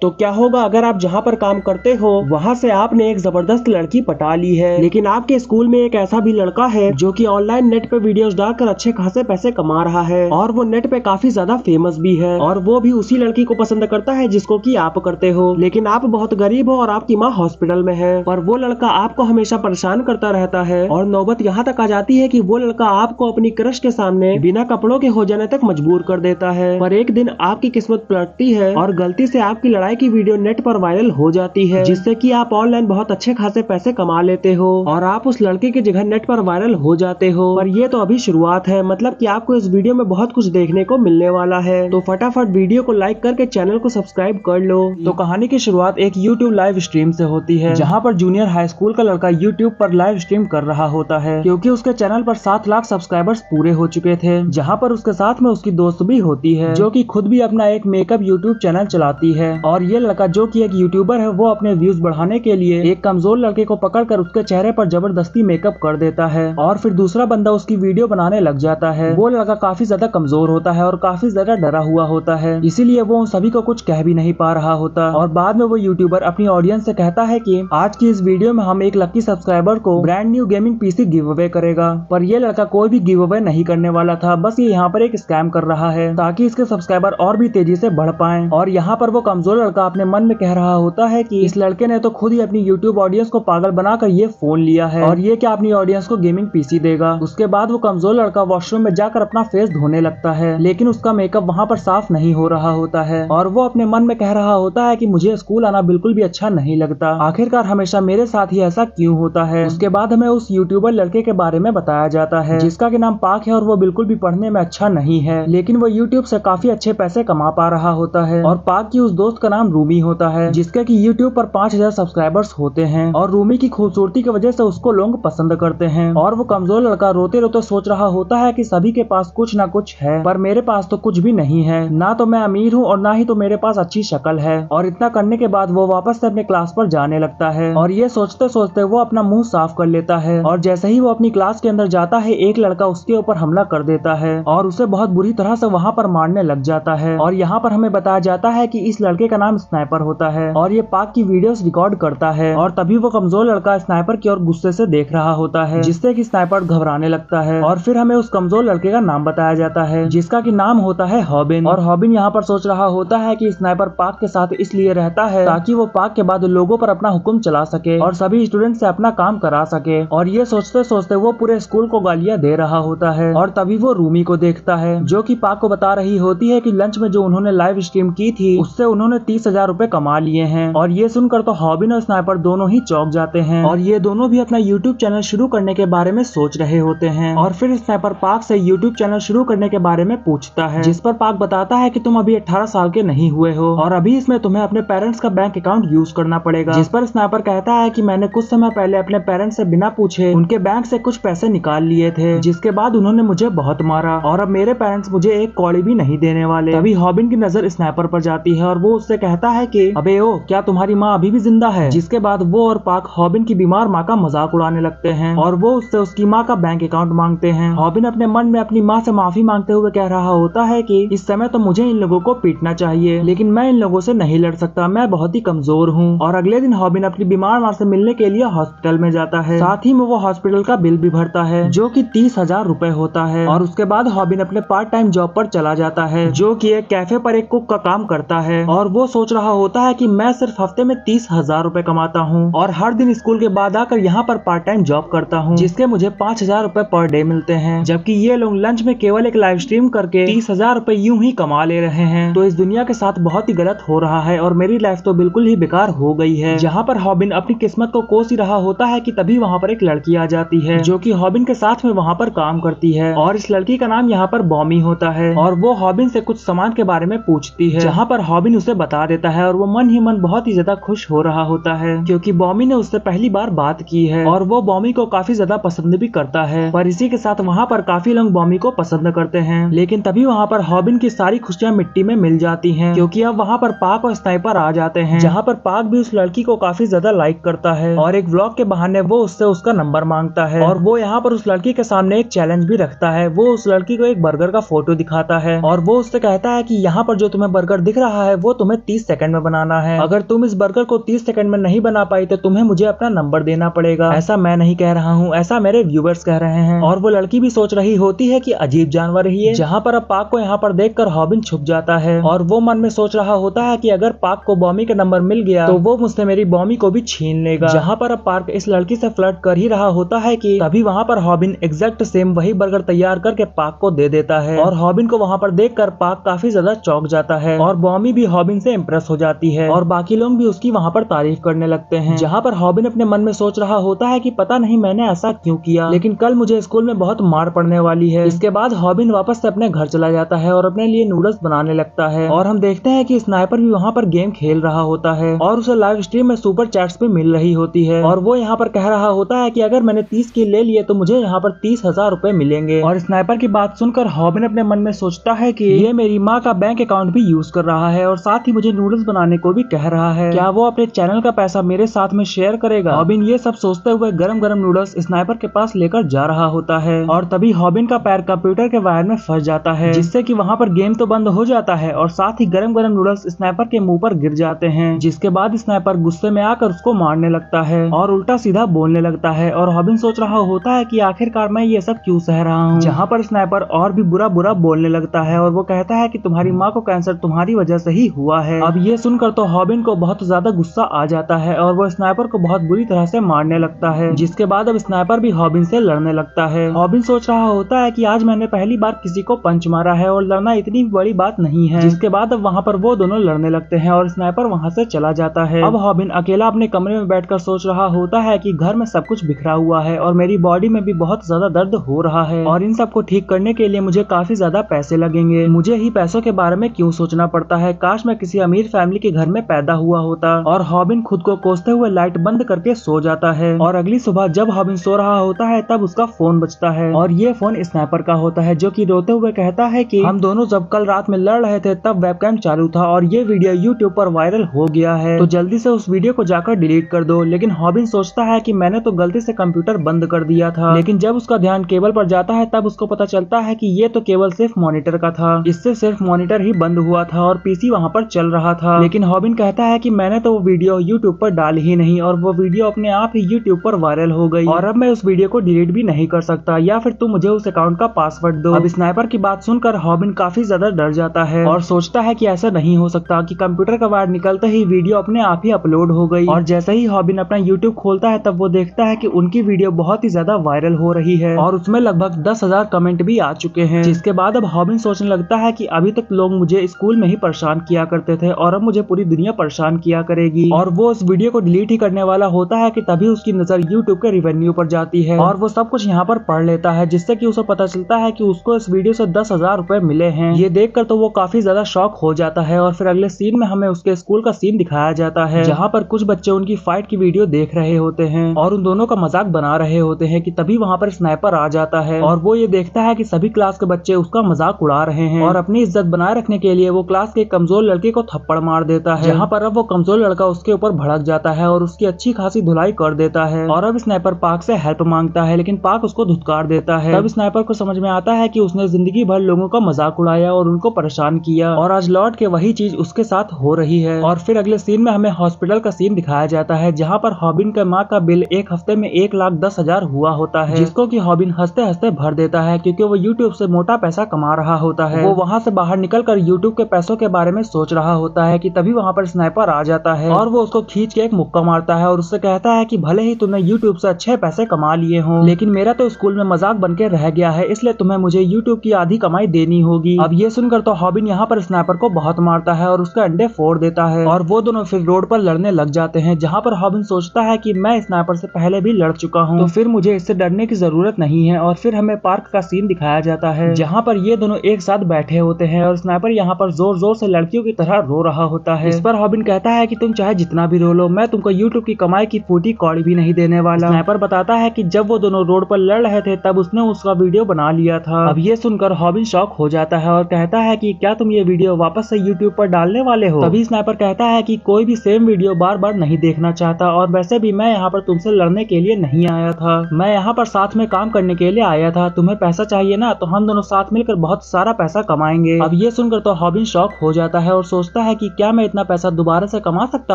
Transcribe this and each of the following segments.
तो क्या होगा अगर आप जहाँ पर काम करते हो वहाँ से आपने एक जबरदस्त लड़की पटा ली है, लेकिन आपके स्कूल में एक ऐसा भी लड़का है जो कि ऑनलाइन नेट पे वीडियोस डालकर अच्छे खासे पैसे कमा रहा है और वो नेट पे काफी ज्यादा फेमस भी है और वो भी उसी लड़की को पसंद करता है जिसको कि आप करते हो। लेकिन आप बहुत गरीब हो और आपकी माँ हॉस्पिटल में है, पर वो लड़का आपको हमेशा परेशान करता रहता है और नौबत यहाँ तक आ जाती है कि वो लड़का आपको अपनी क्रश के सामने बिना कपड़ों के हो जाने तक मजबूर कर देता है। पर एक दिन आपकी किस्मत पलटती है और गलती से आपकी लड़ाई की वीडियो नेट पर वायरल हो जाती है, जिससे कि आप ऑनलाइन बहुत अच्छे खासे पैसे कमा लेते हो और आप उस लड़के की जगह नेट पर वायरल हो जाते हो। पर ये तो अभी शुरुआत है, मतलब कि आपको इस वीडियो में बहुत कुछ देखने को मिलने वाला है, तो फटाफट वीडियो को लाइक करके चैनल को सब्सक्राइब कर लो। तो कहानी की शुरुआत एक YouTube लाइव स्ट्रीम से होती है, जहाँ पर जूनियर हाई स्कूल का लड़का YouTube पर लाइव स्ट्रीम कर रहा होता है, क्योंकि उसके चैनल पर 7 लाख सब्सक्राइबर्स पूरे हो चुके थे। जहाँ पर उसके साथ में उसकी दोस्त भी होती है जो कि खुद भी अपना एक मेकअप यूट्यूब चैनल चलाती है। और ये लड़का जो कि एक यूट्यूबर है, वो अपने व्यूज बढ़ाने के लिए एक कमजोर लड़के को पकड़कर उसके चेहरे पर जबरदस्ती मेकअप कर देता है और फिर दूसरा बंदा उसकी वीडियो बनाने लग जाता है। वो लड़का काफी ज्यादा कमजोर होता है और काफी ज्यादा डरा हुआ होता है, इसीलिए वो उन सभी को कुछ कह भी नहीं पा रहा होता। और बाद में वो यूट्यूबर अपनी ऑडियंस से कहता है कि आज की इस वीडियो में हम एक लकी सब्सक्राइबर को brand new gaming PC give away करेगा। पर ये लड़का कोई भी गिव अवे नहीं करने वाला था, बस ये यहाँ पर एक स्कैम कर रहा है ताकि इसके सब्सक्राइबर और भी तेजी से बढ़ पाएं। और यहाँ पर वो कमजोर लड़का अपने मन में कह रहा होता है कि इस लड़के ने तो खुद ही अपनी यूट्यूब ऑडियंस को पागल बनाकर ये फोन लिया है और ये क्या अपनी ऑडियंस को गेमिंग पीसी देगा। उसके बाद वो कमजोर लड़का वॉशरूम में जाकर अपना फेस धोने लगता है, लेकिन उसका मेकअप वहाँ पर साफ नहीं हो रहा होता है और वो अपने मन में कह रहा होता है कि मुझे स्कूल आना बिल्कुल भी अच्छा नहीं लगता, आखिरकार हमेशा मेरे साथ ही ऐसा क्यों होता है। उसके बाद हमें उस यूट्यूबर लड़के के बारे में बताया जाता है जिसका कि नाम पाक है और वो बिल्कुल भी पढ़ने में अच्छा नहीं है, लेकिन वो यूट्यूब से काफी अच्छे पैसे कमा पा रहा होता है। और पाक की उस दोस्त का नाम रूमी होता है जिसके कि यूट्यूब पर 5000 सब्सक्राइबर्स होते हैं और रूमी की खूबसूरती की वजह से उसको लोग पसंद करते हैं। और वो कमजोर लड़का रोते रोते सोच रहा होता है कि सभी के पास कुछ ना कुछ है, पर मेरे पास तो कुछ भी नहीं है, ना तो मैं अमीर हूँ और ना ही तो मेरे पास अच्छी शक्ल है। और इतना करने के बाद वो वापस से अपने क्लास पर जाने लगता है और ये सोचते सोचते वो अपना मुंह साफ कर लेता है और जैसे ही वो अपनी क्लास के अंदर जाता है, एक लड़का उसके ऊपर हमला कर देता है और उसे बहुत बुरी तरह से वहाँ पर मारने लग जाता है। और यहाँ पर हमें बताया जाता है कि इस लड़के का नाम स्नाइपर होता है और ये पाक की वीडियोस रिकॉर्ड करता है। और तभी वो कमजोर लड़का स्नाइपर की ओर गुस्से से देख रहा होता है, जिससे कि स्नाइपर घबराने लगता है। और फिर हमें उस कमजोर लड़के का नाम बताया जाता है जिसका कि नाम होता है हॉबिन। और हॉबिन यहाँ पर सोच रहा होता है कि स्नाइपर पाक के साथ इसलिए रहता है ताकि वो पाक के बाद लोगों पर अपना हुक्म चला सके और सभी स्टूडेंट से अपना काम करा सके। और ये सोचते सोचते वो पूरे स्कूल को गालियां दे रहा होता है और तभी वो रूमी को देखता है जो कि पाक को बता रही होती है कि लंच में जो उन्होंने लाइव स्ट्रीम की थी उससे उन्होंने 30,000 रुपए कमा लिए हैं। और ये सुनकर तो हॉबिन और स्नाइपर दोनों ही चौंक जाते हैं और ये दोनों भी अपना यूट्यूब चैनल शुरू करने के बारे में सोच रहे होते हैं। और फिर स्नाइपर पाक से यूट्यूब चैनल शुरू करने के बारे में पूछता है, जिस पर पाक बताता है कि तुम अभी 18 साल के नहीं हुए हो और अभी इसमें तुम्हें अपने पेरेंट्स का बैंक अकाउंट यूज करना पड़ेगा। जिस पर स्नाइपर कहता है कि मैंने कुछ समय पहले अपने पेरेंट्स से बिना पूछे उनके बैंक से कुछ पैसे निकाल लिए थे, जिसके बाद उन्होंने मुझे बहुत मारा और अब मेरे पेरेंट्स मुझे एक कौड़ी भी नहीं देने वाले। तभी हॉबिन की नजर स्नाइपर पर जाती है और वो उससे कहता है कि अबे ओ, क्या तुम्हारी माँ अभी भी जिंदा है। जिसके बाद वो और पाक हॉबिन की बीमार माँ का मजाक उड़ाने लगते हैं और वो उससे उसकी माँ का बैंक अकाउंट मांगते हैं। हॉबिन अपने मन में अपनी माँ से माफी मांगते हुए कह रहा होता है कि इस समय तो मुझे इन लोगों को पीटना चाहिए, लेकिन मैं इन लोगों से नहीं लड़ सकता, मैं बहुत ही कमजोर हूँ। और अगले दिन हॉबिन अपनी बीमार माँ से मिलने के लिए हॉस्पिटल में जाता है, साथ ही में वो हॉस्पिटल का बिल भी भरता है जो कि 30,000 रुपए होता है। और उसके बाद हॉबिन अपने पार्ट टाइम जॉब पर चला जाता है जो कि एक कैफे पर एक कुक का काम करता है और वो सोच रहा होता है कि मैं सिर्फ हफ्ते में 30,000 रुपए कमाता हूँ और हर दिन स्कूल के बाद आकर यहाँ पर पार्ट टाइम जॉब करता हूँ जिसके मुझे 5,000 रुपए पर डे मिलते हैं, जबकि ये लोग लंच में केवल एक लाइव स्ट्रीम करके 30,000 रुपए यूं ही कमा ले रहे हैं। तो इस दुनिया के साथ बहुत ही गलत हो रहा है और मेरी लाइफ तो बिल्कुल ही बेकार हो गई है। जहाँ पर हॉबिन अपनी किस्मत को कोस ही रहा होता है कि तभी वहाँ पर एक लड़की आ जाती है जो कि हॉबिन के साथ में वहाँ पर काम करती है और इस लड़की का नाम यहाँ पर बॉमी होता है और वो हॉबिन से कुछ सामान के बारे में पूछती है, जहाँ पर हॉबिन उसे बता देता है और वो मन ही मन बहुत ही ज्यादा खुश हो रहा होता है क्योंकि बॉमी ने उससे पहली बार बात की है और वो बॉमी को काफी ज्यादा पसंद भी करता है। पर इसी के साथ वहाँ पर काफी लोग बॉमी को पसंद करते हैं, लेकिन तभी वहाँ पर हॉबिन की सारी खुशियाँ मिट्टी में मिल जाती हैं क्योंकि अब वहाँ पर पाक और स्नाइपर आ जाते हैं, जहाँ पर पाक भी उस लड़की को काफी ज्यादा लाइक करता है और एक व्लॉग के बहाने वो उससे उसका नंबर मांगता है और वो यहाँ पर उस लड़की के सामने एक चैलेंज भी रखता है। वो उस लड़की को एक बर्गर का फोटो दिखाता है और वो उससे कहता है कि यहाँ पर जो तुम्हें बर्गर दिख रहा है वो तुम्हें 30 सेकंड में बनाना है। अगर तुम इस बर्गर को 30 सेकंड में नहीं बना पाई तो तुम्हें मुझे अपना नंबर देना पड़ेगा। ऐसा मैं नहीं कह रहा हूँ, ऐसा मेरे व्यूवर्स कह रहे हैं। और वो लड़की भी सोच रही होती है कि अजीब जानवर ही है। जहाँ पर अब पार्क को यहाँ पर देखकर हॉबिन छुप जाता है और वो मन में सोच रहा होता है कि अगर पार्क को बॉमी का नंबर मिल गया तो वो मुझसे मेरी बॉमी को भी छीन लेगा। जहाँ पर अब पार्क इस लड़की से फ्लर्ट कर ही रहा होता है कि तभी वहाँ पर हॉबिन एग्जैक्ट सेम वही बर्गर तैयार करके पार्क को दे देता है और हॉबिन को वहाँ पर देखकर पार्क काफी ज्यादा चौंक जाता है और बॉमी भी हॉबिन से इम्प्रेस हो जाती है और बाकी लोग भी उसकी वहाँ पर तारीफ करने लगते हैं। जहाँ पर हॉबिन अपने मन में सोच रहा होता है कि पता नहीं मैंने ऐसा क्यों किया, लेकिन कल मुझे स्कूल में बहुत मार पड़ने वाली है। इसके बाद हॉबिन वापस से अपने घर चला जाता है और अपने लिए नूडल्स बनाने लगता है और हम देखते हैं कि स्नाइपर भी वहाँ पर गेम खेल रहा होता है और उसे लाइव स्ट्रीम में सुपर चैट्स भी मिल रही होती है और वो यहाँ पर कह रहा होता है कि अगर मैंने 30 किल ले लिए तो मुझे यहाँ पर 30,000 रुपए मिलेंगे। और स्नाइपर की बात सुनकर हॉबिन अपने मन में सोचता है कि ये मेरी माँ का बैंक अकाउंट भी यूज कर रहा है और साथ ही मुझे नूडल्स बनाने को भी कह रहा है, क्या वो अपने चैनल का पैसा मेरे साथ में शेयर करेगा। हॉबिन ये सब सोचते हुए गरम गरम नूडल्स स्नाइपर के पास लेकर जा रहा होता है और तभी हॉबिन का पैर कंप्यूटर के वायर में फंस जाता है जिससे कि वहाँ पर गेम तो बंद हो जाता है और साथ ही गरम गरम नूडल्स स्नाइपर के मुंह पर गिर जाते हैं, जिसके बाद स्नाइपर गुस्से में आकर उसको मारने लगता है और उल्टा सीधा बोलने लगता है और हॉबिन सोच रहा होता है कि आखिरकार मैं ये सब क्यों सह रहा हूँ। जहाँ पर स्नाइपर और भी बुरा बुरा बोलने लगता है और वो कहता है कि तुम्हारी माँ को कैंसर तुम्हारी वजह से ही हुआ है। अब ये सुनकर तो हॉबिन को बहुत ज्यादा गुस्सा आ जाता है और वो स्नाइपर को बहुत बुरी तरह से मारने लगता है, जिसके बाद अब स्नाइपर भी हॉबिन से लड़ने लगता है। हॉबिन सोच रहा होता है कि आज मैंने पहली बार किसी को पंच मारा है और लड़ना इतनी बड़ी बात नहीं है। जिसके बाद अब वहाँ पर वो दोनों लड़ने लगते हैं और स्नाइपर वहाँ से चला जाता है। अब हॉबिन अकेला अपने कमरे में बैठकर सोच रहा होता है कि घर में सब कुछ बिखरा हुआ है और मेरी बॉडी में भी बहुत ज्यादा दर्द हो रहा है और इन सबको ठीक करने के लिए मुझे काफी ज्यादा पैसे लगेंगे। मुझे ही पैसों के बारे में क्यों सोचना पड़ता है, काश मैं किसी अमीर फैमिली के घर में पैदा हुआ होता। और हॉबिन खुद को कोसते हुए लाइट बंद करके सो जाता है और अगली सुबह जब हॉबिन सो रहा होता है तब उसका फोन बजता है और ये फोन स्नाइपर का होता है जो कि रोते हुए कहता है कि हम दोनों जब कल रात में लड़ रहे थे तब वेबकैम चालू था और ये वीडियो यूट्यूब पर वायरल हो गया है, तो जल्दी से उस वीडियो को जाकर डिलीट कर दो। लेकिन हॉबिन सोचता है कि मैंने तो गलती से कंप्यूटर बंद कर दिया था, लेकिन जब उसका ध्यान केबल पर जाता है तब उसको पता चलता है कि ये तो केवल सिर्फ मॉनिटर का था, इससे सिर्फ मॉनिटर ही बंद हुआ था और पीसी वहाँ पर चल रहा था। लेकिन हॉबिन कहता है कि मैंने तो वो वीडियो यूट्यूब पर डाली ही नहीं और वो वीडियो अपने आप ही यूट्यूब पर वायरल हो गई और अब मैं उस वीडियो को डिलीट भी नहीं कर सकता, या फिर तुम मुझे उस अकाउंट का पासवर्ड दो। अब स्नाइपर की बात सुनकर हॉबिन काफी ज्यादा डर जाता है और सोचता है कि ऐसा नहीं हो सकता कि कंप्यूटर का वायर निकलते ही वीडियो अपने आप ही अपलोड हो गई। और जैसे ही हॉबिन अपना यूट्यूब खोलता है तब वो देखता है कि उनकी वीडियो बहुत ही ज्यादा वायरल हो रही है और उसमें लगभग 10,000 कमेंट भी आ चुके हैं। जिसके बाद अब हॉबिन सोचने लगता है कि अभी तक लोग मुझे स्कूल में ही परेशान किया करते थे और अब मुझे पूरी दुनिया परेशान किया करेगी, और वो उस वीडियो को डिलीट ही करने वाला होता है कि तभी उसकी नजर यूट्यूब के रिवेन्यू पर जाती है और वो सब कुछ यहाँ पर पढ़ लेता है, जिससे कि उसे पता चलता है कि उसको इस वीडियो से 10,000 रुपए मिले हैं। ये देखकर तो वो काफी ज्यादा शॉक हो जाता है और फिर अगले सीन में हमें उसके स्कूल का सीन दिखाया जाता है जहाँ पर कुछ बच्चे उनकी फाइट की वीडियो देख रहे होते हैं और उन दोनों का मजाक बना रहे होते हैं कि तभी वहाँ पर स्नाइपर आ जाता है और वो ये देखता है कि सभी क्लास के बच्चे उसका मजाक उड़ा रहे हैं और अपनी इज्जत बनाए रखने के लिए वो क्लास के कमजोर लड़के को थप्पड़ मार देता है, जहाँ पर अब वो कमजोर लड़का उसके ऊपर भड़क जाता है और उसकी अच्छी खासी धुलाई कर देता है और अब स्नाइपर पार्क से हेल्प मांगता है, लेकिन पार्क उसको धुतकार देता है। तब स्नाइपर को समझ में आता है कि उसने जिंदगी भर लोगों का मजाक उड़ाया और उनको परेशान किया और आज लौट के वही चीज उसके साथ हो रही है। और फिर अगले सीन में हमें हॉस्पिटल का सीन दिखाया जाता है जहाँ पर हॉबिन के माँ का बिल एक हफ्ते में 1,10,000 हुआ होता है, जिसको कि हॉबिन हंसते हंसते भर देता है क्योंकि वो यूट्यूब से मोटा पैसा कमा रहा होता है। वो वहाँ से बाहर निकलकर यूट्यूब के पैसों के बारे में सोच रहा होता है कि तभी वहाँ पर स्नाइपर आ जाता है और वो उसको खींच के एक मुक्का मारता है और उससे कहता है कि भले ही तुमने यूट्यूब से अच्छे पैसे कमा लिए हों, लेकिन मेरा तो स्कूल में मजाक बन के रह गया है, इसलिए तुम्हें मुझे यूट्यूब की आधी कमाई देनी होगी। अब ये सुनकर तो हॉबिन यहाँ पर स्नाइपर को बहुत मारता है और उसके अंडे फोड़ देता है और वो दोनों फिर रोड पर लड़ने लग जाते हैं, जहाँ पर हॉबिन सोचता है कि मैं स्नाइपर से पहले भी लड़ चुका हूँ तो फिर मुझे इससे डरने की जरूरत नहीं है। और फिर हमें पार्क का सीन दिखाया जाता है जहाँ पर ये दोनों एक साथ बैठे होते हैं और स्नाइपर यहाँ पर जोर जोर से लड़कियों की तरह रो रहा होता है। इस पर हॉबिन कहता है कि तुम चाहे जितना भी रो लो, मैं तुमको यूट्यूब की कमाई की फूटी कौड़ी भी नहीं देने वाला। स्नाइपर बताता है कि जब वो दोनों रोड पर लड़ रहे थे तब उसने उसका वीडियो बना लिया था। अब ये सुनकर हॉबिन शॉक हो जाता है और कहता है कि क्या तुम ये वीडियो वापस से यूट्यूब पर डालने वाले हो। तभी स्नाइपर कहता है कि कोई भी सेम वीडियो बार बार नहीं देखना चाहता और वैसे भी मैं यहाँ पर तुमसे लड़ने के लिए नहीं आया था, मैं यहाँ पर साथ में काम करने के लिए आया था। तुम्हें पैसा चाहिए ना, तो हम दोनों साथ मिलकर बहुत सारा पैसा कमाएंगे। अब ये सुनकर तो हॉबिन शॉक हो जाता है और सोचता पूछता है कि क्या मैं इतना पैसा दोबारा से कमा सकता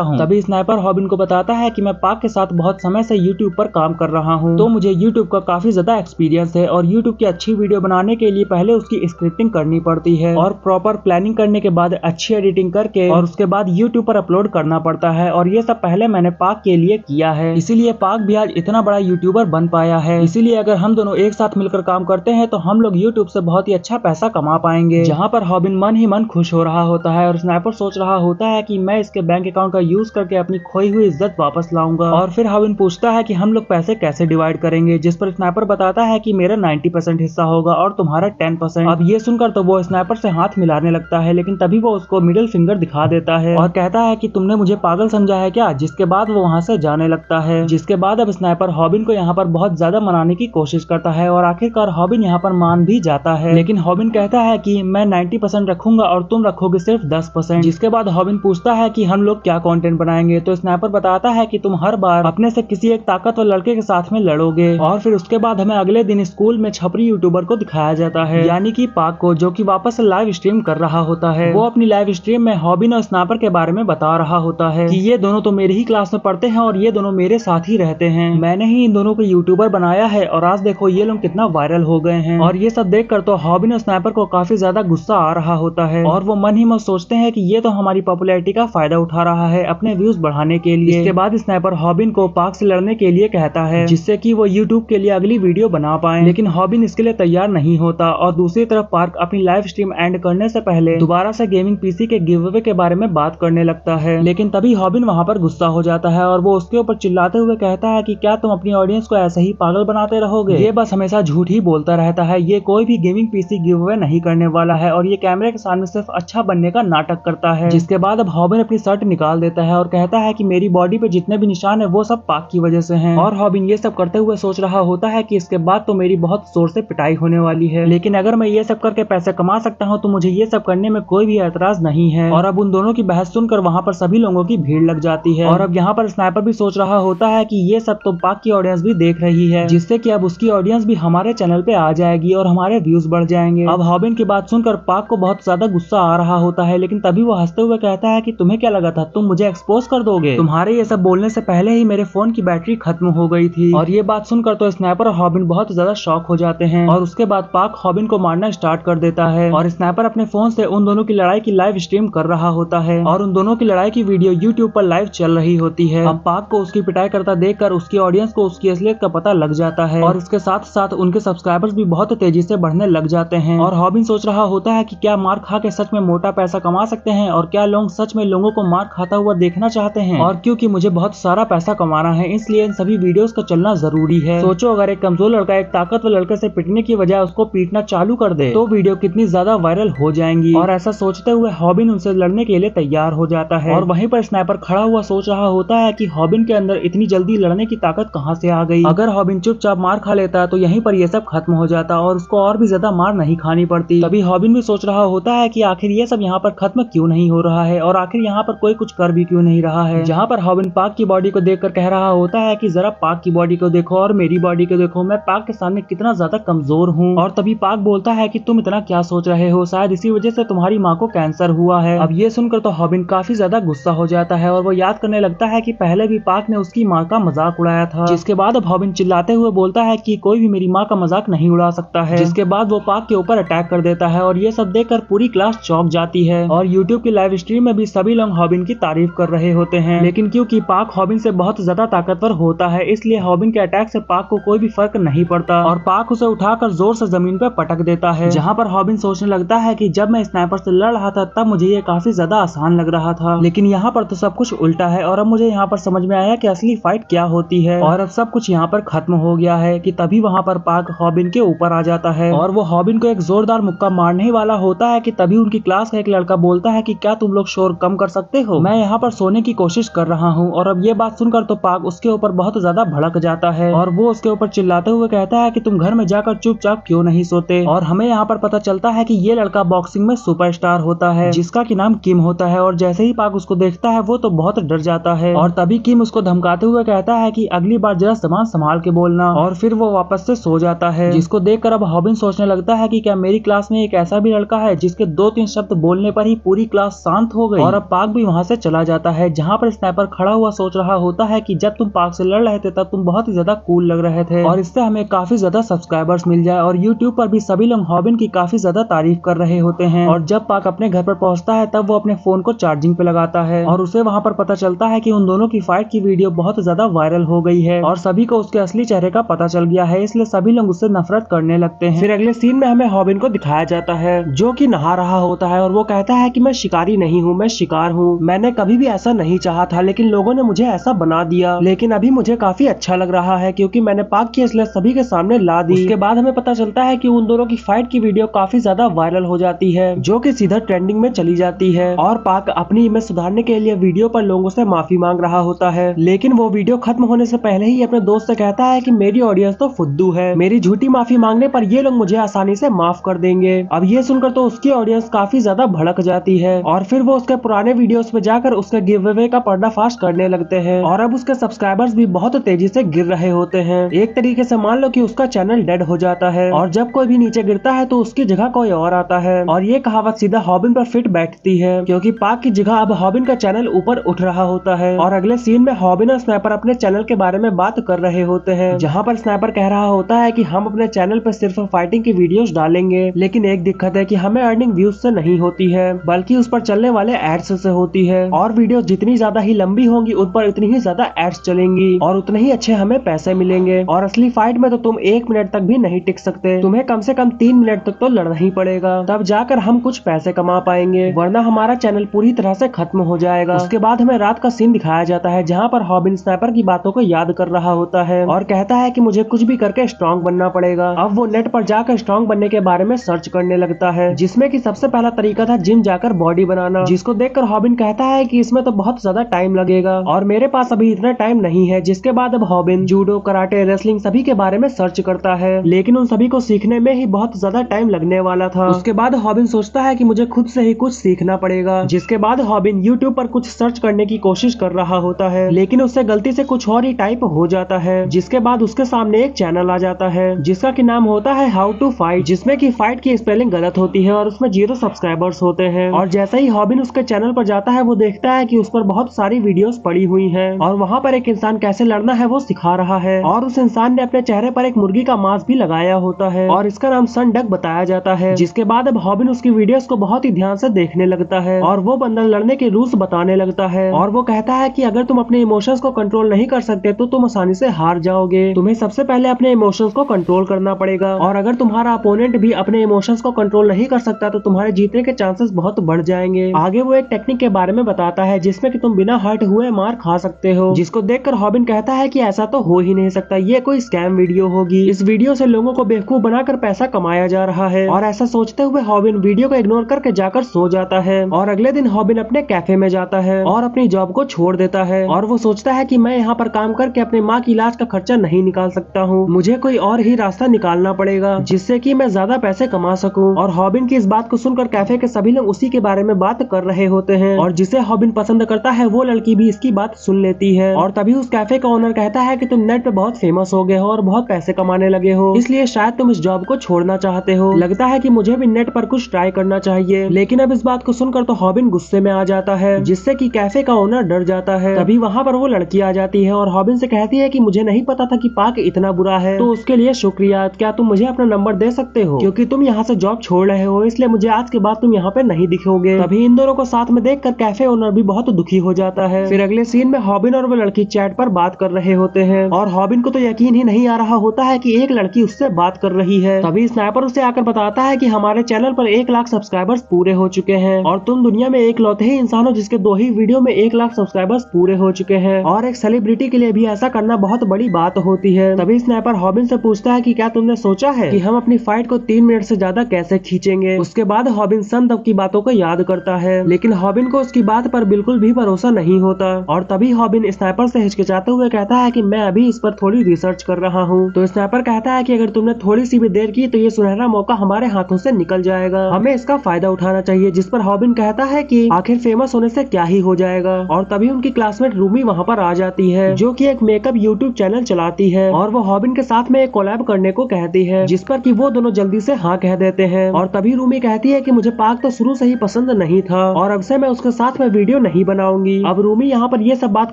हूँ। तभी स्नाइपर हॉबिन को बताता है कि मैं पाक के साथ बहुत समय से यूट्यूब पर काम कर रहा हूँ, तो मुझे यूट्यूब का काफी ज्यादा एक्सपीरियंस है और यूट्यूब की अच्छी वीडियो बनाने के लिए पहले उसकी स्क्रिप्टिंग करनी पड़ती है और प्रॉपर प्लानिंग करने के बाद अच्छी एडिटिंग करके और उसके बाद यूट्यूब पर अपलोड करना पड़ता है। और ये सब पहले मैंने पाक के लिए किया है, इसीलिए पाक भी आज इतना बड़ा यूट्यूबर बन पाया है। इसीलिए अगर हम दोनों एक साथ मिलकर काम करते हैं तो हम लोग यूट्यूब से बहुत ही अच्छा पैसा कमा पाएंगे। जहाँ पर हॉबिन मन ही मन खुश हो रहा होता है और स्नाइपर सोच रहा होता है कि मैं इसके बैंक अकाउंट का यूज करके अपनी खोई हुई इज्जत वापस लाऊंगा। और फिर हॉबिन पूछता है कि हम लोग पैसे कैसे डिवाइड करेंगे, जिस पर स्नाइपर बताता है कि मेरा 90% हिस्सा होगा और तुम्हारा 10%। अब ये सुनकर तो वो स्नाइपर से हाथ मिलाने लगता है, लेकिन तभी वो उसको मिडिल फिंगर दिखा देता है और कहता है कि तुमने मुझे पागल समझा है क्या। जिसके बाद वो वहाँ से जाने लगता है। जिसके बाद अब स्नाइपर हॉबिन को यहाँ पर बहुत ज्यादा मनाने की कोशिश करता है और आखिरकार हॉबिन यहाँ पर मान भी जाता है, लेकिन हॉबिन कहता है कि मैं 90% रखूंगा और तुम रखोगे सिर्फ 10%। जिसके बाद हॉबिन पूछता है कि हम लोग क्या कंटेंट बनाएंगे, तो स्नाइपर बताता है कि तुम हर बार अपने से किसी एक ताकतवर लड़के के साथ में लड़ोगे। और फिर उसके बाद हमें अगले दिन स्कूल में छपरी यूट्यूबर को दिखाया जाता है, यानी कि पाक को, जो कि वापस लाइव स्ट्रीम कर रहा होता है। वो अपनी लाइव स्ट्रीम में हॉबिन और स्नाइपर के बारे में बता रहा होता है कि ये दोनों तो मेरी ही क्लास में पढ़ते हैं और ये दोनों मेरे साथ ही रहते हैं, मैंने ही इन दोनों को यूट्यूबर बनाया है और आज देखो ये लोग कितना वायरल हो गए हैं। और ये सब देखकर तो हॉबिन और स्नाइपर को काफी ज्यादा गुस्सा आ रहा होता है और वो मन ही मन सोचते हैं कि ये तो हमारी पॉपुलैरिटी का फायदा उठा रहा है अपने व्यूज बढ़ाने के लिए। इसके बाद स्नाइपर हॉबिन को पाक से लड़ने के लिए कहता है, जिससे कि वो यूट्यूब के लिए अगली वीडियो बना पाए, लेकिन हॉबिन इसके लिए तैयार नहीं होता। और दूसरी तरफ पार्क अपनी लाइव स्ट्रीम एंड करने से पहले दोबारा से गेमिंग पीसी के गिव अवे के बारे में बात करने लगता है, लेकिन तभी हॉबिन वहाँ पर गुस्सा हो जाता है और वो उसके ऊपर चिल्लाते हुए कहता है कि क्या तुम अपनी ऑडियंस को ऐसे ही पागल बनाते रहोगे, ये बस हमेशा झूठ ही बोलता रहता है, ये कोई भी गेमिंग पीसी गिव अवे नहीं करने वाला है और ये कैमरे के सामने सिर्फ अच्छा बनने का नाटक करता है। जिसके बाद अब हॉबिन अपनी शर्ट निकाल देता है और कहता है कि मेरी बॉडी पे जितने भी निशान है वो सब पाक की वजह से हैं। और हॉबिन ये सब करते हुए सोच रहा होता है कि इसके बाद तो मेरी बहुत जोर से पिटाई होने वाली है, लेकिन अगर मैं ये सब करके पैसे कमा सकता हूँ तो मुझे ये सब करने में कोई भी एतराज नहीं है। और अब उन दोनों की बहस सुनकर वहाँ पर सभी लोगों की भीड़ लग जाती है और अब यहाँ पर स्नाइपर भी सोच रहा होता है कि ये सब तो पाक की ऑडियंस भी देख रही है, जिससे कि अब उसकी ऑडियंस भी हमारे चैनल पे आ जाएगी और हमारे व्यूज बढ़ जाएंगे। अब हॉबिन की बात सुनकर पाक को बहुत ज्यादा गुस्सा आ रहा होता है, लेकिन तभी वो हंसते हुए कहता है कि तुम्हें क्या लगा था तुम मुझे एक्सपोज कर दोगे, तुम्हारे ये सब बोलने से पहले ही मेरे फोन की बैटरी खत्म हो गई थी। और ये बात सुनकर तो स्नाइपर और हॉबिन बहुत ज्यादा शॉक हो जाते हैं और उसके बाद पाक हॉबिन को मारना स्टार्ट कर देता है और स्नाइपर अपने फोन से उन दोनों की लड़ाई की लाइव स्ट्रीम कर रहा होता है और उन दोनों की लड़ाई की वीडियो यूट्यूब पर लाइव चल रही होती है। अब पाक को उसकी पिटाई करता देखकर उसकी ऑडियंस को उसकी असलियत का पता लग जाता है और इसके साथ साथ उनके सब्सक्राइबर्स भी बहुत तेजी से बढ़ने लग जाते हैं। और हॉबिन सोच रहा होता है कि क्या मार खा के सच में मोटा पैसा कमा सकते हैं और क्या लोग सच में लोगों को मार खाता हुआ देखना चाहते हैं, और क्योंकि मुझे बहुत सारा पैसा कमाना है इसलिए इन सभी वीडियोस का चलना जरूरी है। सोचो अगर एक कमजोर लड़का एक ताकतवर लड़के से पिटने की बजाय उसको पीटना चालू कर दे तो वीडियो कितनी ज्यादा वायरल हो जाएंगी। और ऐसा सोचते हुए हॉबिन उनसे लड़ने के लिए तैयार हो जाता है और वहीं पर स्नाइपर खड़ा हुआ सोच रहा होता है कि हॉबिन के अंदर इतनी जल्दी लड़ने की ताकत कहां से आ गई। अगर हॉबिन चुपचाप मार खा लेता तो यहीं पर ये सब खत्म हो जाता और उसको और भी ज्यादा मार नहीं खानी पड़ती। तभी हॉबिन भी सोच रहा होता है कि आखिर ये सब यहाँ पर खत्म क्यों नहीं हो रहा है और आखिर यहाँ पर कोई कुछ कर भी क्यों नहीं रहा है। जहाँ पर हॉबिन पाक की बॉडी को देखकर कह रहा होता है कि जरा पाक की बॉडी को देखो और मेरी बॉडी को देखो, मैं पाक के सामने कितना ज्यादा कमजोर हूँ। और तभी पाक बोलता है कि तुम इतना क्या सोच रहे हो, शायद इसी वजह से तुम्हारी माँ को कैंसर हुआ है। अब ये सुनकर तो हॉबिन काफी ज्यादा गुस्सा हो जाता है और वो याद करने लगता है कि पहले भी पाक ने उसकी माँ का मजाक उड़ाया था। जिसके बाद अब हॉबिन चिल्लाते हुए बोलता है कि कोई भी मेरी माँ का मजाक नहीं उड़ा सकता है। जिसके बाद वो पाक के ऊपर अटैक कर देता है और ये सब देखकर पूरी क्लास चौंक जाती है और यूट्यूब की लाइव स्ट्रीम में भी सभी लोग हॉबिन की तारीफ कर रहे होते हैं। लेकिन क्योंकि पाक हॉबिन से बहुत ज्यादा ताकतवर होता है इसलिए हॉबिन के अटैक से पाक को कोई भी फर्क नहीं पड़ता और पाक उसे उठाकर जोर से जमीन पर पटक देता है। जहाँ पर हॉबिन सोचने लगता है कि जब मैं स्नाइपर से लड़ रहा था तब मुझे ये काफी ज्यादा आसान लग रहा था, लेकिन यहाँ पर तो सब कुछ उल्टा है और अब मुझे यहाँ पर समझ में आया कि असली फाइट क्या होती है और अब सब कुछ यहाँ पर खत्म हो गया है। कि तभी वहाँ पर पाक हॉबिन के ऊपर आ जाता है और वो हॉबिन को एक जोरदार मुक्का मारने ही वाला होता है कि तभी उनकी क्लास का एक लड़का बोलता है कि क्या तुम लोग शोर कम कर सकते हो, मैं यहाँ पर सोने की कोशिश कर रहा हूँ। और अब ये बात सुनकर तो पाक उसके ऊपर बहुत ज्यादा भड़क जाता है और वो उसके ऊपर चिल्लाते हुए कहता है कि तुम घर में जाकर चुपचाप क्यों नहीं सोते। और हमें यहाँ पर पता चलता है कि ये लड़का बॉक्सिंग में सुपरस्टार होता है जिसका की नाम किम होता है और जैसे ही पाक उसको देखता है वो तो बहुत डर जाता है और तभी किम उसको धमकाते हुए कहता है कि अगली बार जरा सामान संभाल के बोलना और फिर वो वापस से सो जाता है। जिसको देखकर अब हॉबिन सोचने लगता है कि क्या मेरी क्लास में एक ऐसा भी लड़का है जिसके 2-3 शब्द बोलने पर ही पूरी क्लास शांत हो गई और अब पाक भी वहाँ से चला जाता है, जहाँ पर स्नाइपर खड़ा हुआ सोच रहा होता है कि जब तुम पाक से लड़ रहे थे तब तुम बहुत ही ज्यादा कूल लग रहे थे और इससे हमें काफी ज्यादा सब्सक्राइबर्स मिल जाए। और यूट्यूब पर भी सभी लोग हॉबिन की काफी ज्यादा तारीफ कर रहे होते हैं। और जब पाक अपने घर पर पहुंचता है तब वो अपने फोन को चार्जिंग पे लगाता है और उसे वहाँ पर पता चलता है कि उन दोनों की फाइट की वीडियो बहुत ज्यादा वायरल हो गई है और सभी को उसके असली चेहरे का पता चल गया है, इसलिए सभी लोग उससे नफरत करने लगते हैं। फिर अगले सीन में हमें हॉबिन को दिखाया जाता है जो कि नहा रहा होता है और वो कहता है कि मैं शिकारी नहीं हूँ, मैं शिकार हूँ। मैंने कभी भी ऐसा नहीं चाहा था लेकिन लोगों ने मुझे ऐसा बना दिया, लेकिन अभी मुझे काफी अच्छा लग रहा है क्योंकि मैंने पाक की असलियत सभी के सामने ला दी। उसके बाद हमें पता चलता है कि उन दोनों की फाइट की वीडियो काफी ज्यादा वायरल हो जाती है जो कि सीधा ट्रेंडिंग में चली जाती है और पाक अपनी इमेज सुधारने के लिए वीडियो पर लोगों से माफी मांग रहा होता है। लेकिन वो वीडियो खत्म होने से पहले ही अपने दोस्त से कहता है कि मेरी ऑडियंस तो फुद्दू है, मेरी झूठी माफी मांगने पर ये लोग मुझे आसानी से माफ कर देंगे। अब ये सुनकर तो उसकी ऑडियंस काफी ज्यादा भड़क जाती है और फिर वो उसके पुराने वीडियोस पे जाकर उसके गिव अवे का पर्दाफाश करने लगते हैं और अब उसके सब्सक्राइबर्स भी बहुत तेजी से गिर रहे होते हैं। एक तरीके से मान लो कि उसका चैनल डेड हो जाता है और जब कोई भी नीचे गिरता है तो उसकी जगह कोई और आता है और ये कहावत सीधा हॉबिन पर फिट बैठती है क्योंकि पाक की जगह अब हॉबिन का चैनल ऊपर उठ रहा होता है। और अगले सीन में हॉबिन और स्नाइपर अपने चैनल के बारे में बात कर रहे होते हैं, जहाँ पर स्नाइपर कह रहा होता है कि हम अपने चैनल पर सिर्फ फाइटिंग की वीडियोस डालेंगे, लेकिन एक दिक्कत है कि हमें अर्निंग व्यूज से नहीं होती है बल्कि उस पर चलने वाले एड्स से होती है और वीडियो जितनी ज्यादा ही लंबी होंगी उन पर उतनी ही ज्यादा एड्स चलेंगी और उतने ही अच्छे हमें पैसे मिलेंगे। और असली फाइट में तो तुम 1 मिनट तक भी नहीं टिक सकते, तुम्हें कम से कम 3 मिनट तक तो लड़ना ही पड़ेगा, तब जाकर हम कुछ पैसे कमा पाएंगे, वरना हमारा चैनल पूरी तरह से खत्म हो जाएगा। उसके बाद हमें रात का सीन दिखाया जाता है जहाँ पर हॉबिन स्नाइपर की बातों को याद कर रहा होता है और कहता है कि मुझे कुछ भी करके स्ट्रॉन्ग बनना पड़ेगा। अब वो नेट पर जाकर स्ट्रॉन्ग बनने के बारे में सर्च करने लगता है, जिसमें कि सबसे पहला तरीका था जिम जाकर बॉडी बनाना, जिसको देखकर हॉबिन कहता है कि इसमें तो बहुत ज्यादा टाइम लगेगा और मेरे पास अभी इतना टाइम नहीं है। जिसके बाद अब हॉबिन जूडो, कराटे, रेसलिंग सभी के बारे में सर्च करता है, लेकिन उन सभी को सीखने में ही बहुत ज्यादा टाइम लगने वाला था। उसके बाद हॉबिन सोचता है कि मुझे खुद से ही कुछ सीखना पड़ेगा। जिसके बाद हॉबिन यूट्यूब पर कुछ सर्च करने की कोशिश कर रहा होता है, लेकिन उससे गलती से कुछ और ही टाइप हो जाता है। जिसके बाद उसके सामने एक चैनल आ जाता है जिसका कि नाम होता है हाउ टू फाइट, जिसमें कि फाइट की स्पेलिंग गलत होती है और उसमें 0 सब्सक्राइबर्स होते हैं। और जैसे ही हॉबिन उसके चैनल पर जाता है वो देखता है कि उस पर बहुत सारी वीडियोस पड़ी हुई हैं और वहाँ पर एक इंसान कैसे लड़ना है वो सिखा रहा है और उस इंसान ने अपने चेहरे पर एक मुर्गी का मांस भी लगाया होता है और इसका नाम सन डक बताया जाता है। जिसके बाद अब हॉबिन उसकी वीडियोस को बहुत ही ध्यान से देखने लगता है और वो बंदा लड़ने के रूल्स बताने लगता है और वो कहता है कि अगर तुम अपने इमोशंस को कंट्रोल नहीं कर सकते तो तुम आसानी से हार जाओगे। तुम्हें सबसे पहले अपने इमोशंस को कंट्रोल करना पड़ेगा और अगर तुम्हारा अपोनेंट भी अपने इमोशंस को कंट्रोल नहीं कर सकता तो तुम्हारे जीतने के चांसेस बहुत बढ़ जाएंगे। आगे वो एक टेक्निक के बारे में बताता है जिसमें कि तुम बिना हर्ट हुए मार खा सकते हो, जिसको देखकर हॉबिन कहता है कि ऐसा तो हो ही नहीं सकता, ये कोई स्कैम वीडियो होगी, इस वीडियो से लोगों को बेवकूफ बनाकर पैसा कमाया जा रहा है। और ऐसा सोचते हुए हॉबिन वीडियो को इग्नोर करके जाकर सो जाता है और अगले दिन हॉबिन अपने कैफे में जाता है और अपनी जॉब को छोड़ देता है और वो सोचता है कि मैं यहाँ पर काम करके अपने माँ की इलाज का खर्चा नहीं निकाल सकता हूँ, मुझे कोई और ही रास्ता निकालना पड़ेगा जिससे कि मैं ज्यादा पैसे कमा सकूं। और हॉबिन की इस बात को सुनकर कैफे के सभी लोग उसी के बारे में बात कर रहे होते हैं और जिसे हॉबिन पसंद करता है वो लड़की भी इसकी बात सुन लेती है और तभी उस कैफे का ओनर कहता है कि तुम नेट पे बहुत फेमस हो गए हो और बहुत पैसे कमाने लगे हो, इसलिए शायद तुम इस जॉब को छोड़ना चाहते हो, लगता है कि मुझे भी नेट पर कुछ ट्राई करना चाहिए। लेकिन अब इस बात को सुनकर तो हॉबिन गुस्से में आ जाता है जिससे कि कैफे का ओनर डर जाता है। तभी वहाँ पर वो लड़की आ जाती है और हॉबिन से कहती है कि मुझे नहीं पता था कि पाक इतना बुरा है, तो उसके लिए शुक्रिया, क्या तुम मुझे अपना नंबर दे सकते हो क्योंकि तुम यहाँ से जॉब छोड़ रहे हो, इसलिए मुझे आज के बाद तुम यहाँ पे नहीं दिखोगे। तभी इन दोनों को साथ में देखकर कैफे ओनर भी बहुत दुखी हो जाता है। फिर अगले सीन में हॉबिन और वो लड़की चैट पर बात कर रहे होते हैं और हॉबिन को तो यकीन ही नहीं आ रहा होता है कि एक लड़की उससे बात कर रही है। तभी स्नाइपर उसे आकर बताता है कि हमारे चैनल पर 1 लाख सब्सक्राइबर्स पूरे हो चुके हैं और तुम दुनिया में एकलौते ही इंसान हो जिसके 2 ही वीडियो में 1 लाख सब्सक्राइबर्स पूरे हो चुके हैं और एक सेलिब्रिटी के लिए भी ऐसा करना बहुत बड़ी बात होती है। तभी स्नाइपर हॉबिन से पूछता है कि क्या तुमने सोचा है कि हम अपनी फाइट को 3 मिनट से ज्यादा कैसे खींचेंगे। उसके बाद हॉबिन सन डक की बातों को याद करता है, लेकिन हॉबिन को उसकी बात पर बिल्कुल भी भरोसा नहीं होता और तभी हॉबिन स्नाइपर से हिचकिचाते हुए कहता है कि मैं अभी इस पर थोड़ी रिसर्च कर रहा हूँ। तो स्नाइपर कहता है कि अगर तुमने थोड़ी सी भी देर की तो ये सुनहरा मौका हमारे हाथों से निकल जाएगा, हमें इसका फायदा उठाना चाहिए। जिस पर हॉबिन कहता है कि आखिर फेमस होने से क्या ही हो जाएगा। और तभी उनकी क्लासमेट रूमी वहाँ पर आ जाती है जो कि एक मेकअप यूट्यूब चैनल चलाती है और वो हॉबिन के साथ में एक कोलैब करने को कहती है, जिस पर कि वो दोनों जल्दी से हाँ कह देते हैं। और तभी रूमी कहती है कि मुझे पाक तो शुरू से ही पसंद पसंद नहीं था और अब से मैं उसके साथ में वीडियो नहीं बनाऊंगी। अब रूमी यहाँ पर ये सब बात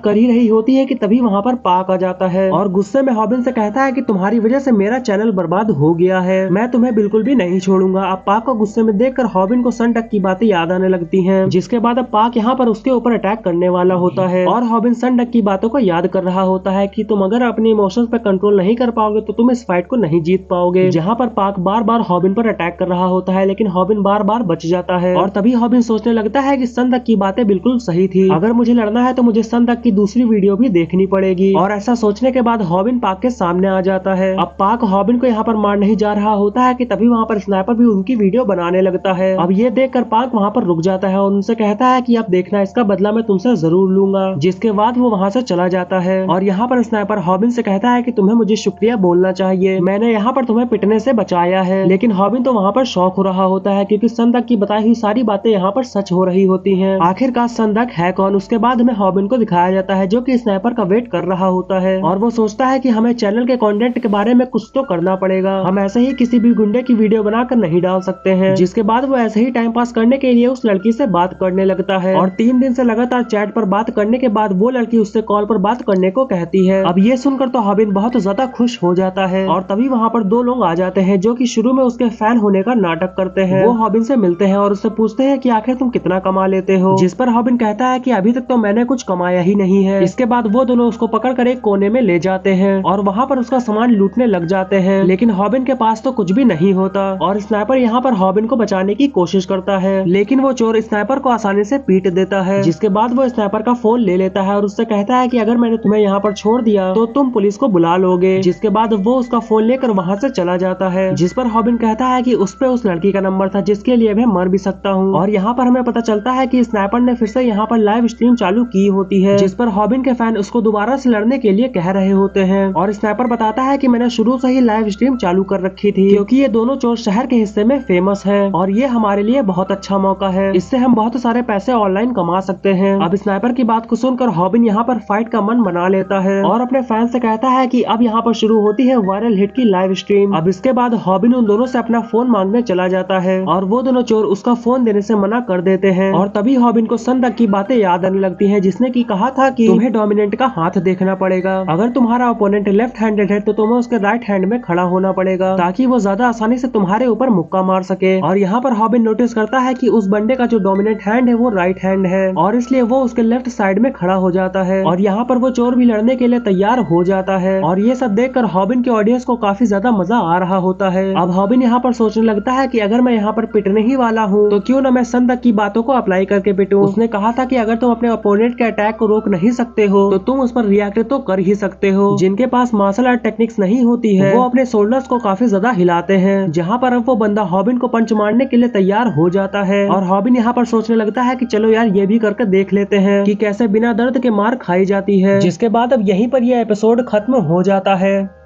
कर ही रही होती है कि तभी वहाँ पर पाक आ जाता है और गुस्से में हॉबिन से कहता है कि तुम्हारी वजह से मेरा चैनल बर्बाद हो गया है, मैं तुम्हें बिल्कुल भी नहीं छोड़ूंगा। अब पाक को गुस्से में देखकर हॉबिन को सन डक की बातें याद आने लगती हैं, जिसके बाद अब पाक यहाँ पर उसके ऊपर अटैक करने वाला होता है और हॉबिन सन डक की बातों को याद कर रहा होता है कि तुम अगर अपने इमोशंस पे कंट्रोल नहीं कर पाओगे तो तुम इस फाइट को नहीं जीत पाओगे। जहाँ पर पाक बार बार हॉबिन पर अटैक कर रहा होता है लेकिन हॉबिन बार बार बच जाता है और तभी हॉबिन सोचने लगता है कि सन डक की बातें बिल्कुल सही थी, अगर मुझे लड़ना है तो मुझे सन डक की दूसरी वीडियो भी देखनी पड़ेगी। और ऐसा सोचने के बाद हॉबिन पाक के सामने आ जाता है। अब पाक हॉबिन को यहाँ पर मार नहीं जा रहा होता है कि तभी वहाँ पर स्नाइपर भी उनकी वीडियो बनाने लगता है। अब ये देखकर पाक वहाँ पर रुक जाता है और उनसे कहता है कि अब देखना, इसका बदला मैं तुमसे जरूर लूंगा। जिसके बाद वो वहाँ से चला जाता है और यहाँ पर स्नाइपर हॉबिन से कहता है कि तुम्हें मुझे शुक्रिया बोलना चाहिए, मैंने यहाँ पर तुम्हें पिटने से बचाया है। लेकिन हॉबिन तो वहाँ पर शॉक हो रहा होता है क्योंकि सन डक की बताई हुई सारी बातें यहाँ पर सच हो रही होती हैं। आखिरकार सन डक है कौन? उसके बाद हमें हॉबिन को दिखाया जाता है जो कि स्नाइपर का वेट कर रहा होता है और वो सोचता है कि हमें चैनल के कंटेंट के बारे में कुछ तो करना पड़ेगा, हम ऐसे ही किसी भी गुंडे की वीडियो बनाकर नहीं डाल सकते हैं। जिसके बाद वो ऐसे ही टाइम पास करने के लिए उस लड़की से बात करने लगता है और 3 दिन से लगातार चैट पर बात करने के बाद वो लड़की उससे कॉल पर बात करने को कहती है। अब ये सुनकर तो हॉबिन बहुत ज्यादा खुश हो जाता है और तभी वहाँ पर 2 लोग आ जाते हैं जो कि शुरू में उसके फैन होने का नाटक करते हैं। वो हॉबिन से मिलते हैं और उससे पूछते हैं कि आखिर तुम कितना कमा लेते हो, जिस पर हॉबिन कहता है कि अभी तक तो मैंने कुछ कमाया ही नहीं है। इसके बाद वो दोनों उसको पकड़कर एक कोने में ले जाते हैं और वहाँ पर उसका सामान लूटने लग जाते हैं, लेकिन हॉबिन के पास तो कुछ भी नहीं होता और स्नाइपर यहाँ पर हॉबिन को बचाने की कोशिश करता है लेकिन वो चोर स्नाइपर को आसानी से पीट देता है। जिसके बाद वो स्नाइपर का फोन ले लेता है और उससे कहता है कि अगर मैंने तुम्हें यहाँ पर छोड़ दिया तो तुम पुलिस को बुला लोगे। जिसके बाद वो उसका फोन लेकर वहाँ से चला जाता है, जिस पर हॉबिन कहता है कि उस पे उस लड़की का नंबर था जिसके लिए मैं मर भी सकता हूँ। और यहाँ पर हमें पता चलता है कि स्नाइपर ने फिर से यहाँ पर लाइव स्ट्रीम चालू की होती है जिस पर हॉबिन के फैन उसको दोबारा से लड़ने के लिए कह रहे होते हैं और स्नाइपर बताता है कि मैंने शुरू से ही लाइव स्ट्रीम चालू कर रखी थी क्योंकि ये दोनों चोर शहर के हिस्से में फेमस है और ये हमारे लिए बहुत अच्छा मौका है, इससे हम बहुत सारे पैसे ऑनलाइन कमा सकते हैं। अब स्नाइपर की बात को सुनकर हॉबिन यहाँ पर फाइट का मन बना लेता है और अपने फैन से कहता है कि अब यहाँ पर शुरू होती है वायरल हिट की लाइव स्ट्रीम। अब इसके बाद हॉबिन उन दोनों से अपना फोन मांगने चला जाता है और वो दोनों चोर उसका फोन देने से मना कर देते हैं और तभी हॉबिन को सन डक की बातें याद आने लगती हैं जिसने की कहा था कि तुम्हें डोमिनेंट का हाथ देखना पड़ेगा, अगर तुम्हारा ओपोनेंट लेफ्ट हैंडेड है तो तुम्हें उसके राइट हैंड में खड़ा होना पड़ेगा ताकि वो ज्यादा आसानी से तुम्हारे ऊपर मुक्का मार सके। और यहाँ पर हॉबिन नोटिस करता है कि उस बंदे का जो डोमिनेंट हैंड है वो राइट हैंड है और इसलिए वो उसके लेफ्ट साइड में खड़ा हो जाता है और यहाँ पर वो चोर भी लड़ने के लिए तैयार हो जाता है और ये सब देखकर हॉबिन के ऑडियंस को काफी ज्यादा मजा आ रहा होता है। अब हॉबिन यहाँ पर सोचने लगता है कि अगर मैं यहाँ पर पिटने ही वाला हूँ तो क्यों ना मैं सन डक की बातों को अप्लाई करके पिटूं। उसने कहा था कि अगर तुम अपने ओपोनेंट के अटैक को रोक नहीं सकते हो तो तुम उस पर रिएक्ट तो कर ही सकते हो। जिनके पास मार्शल आर्ट टेक्निक्स नहीं होती है वो अपने शोल्डर्स को काफी ज्यादा हिलाते हैं। जहाँ पर अब वो बंदा हॉबिन को पंच मारने के लिए तैयार हो जाता है और हॉबिन यहाँ पर सोचने लगता है कि चलो यार ये भी करके देख लेते हैं कि कैसे बिना दर्द के मार खाई जाती है। जिसके बाद अब यहीं पर यह एपिसोड खत्म हो जाता है।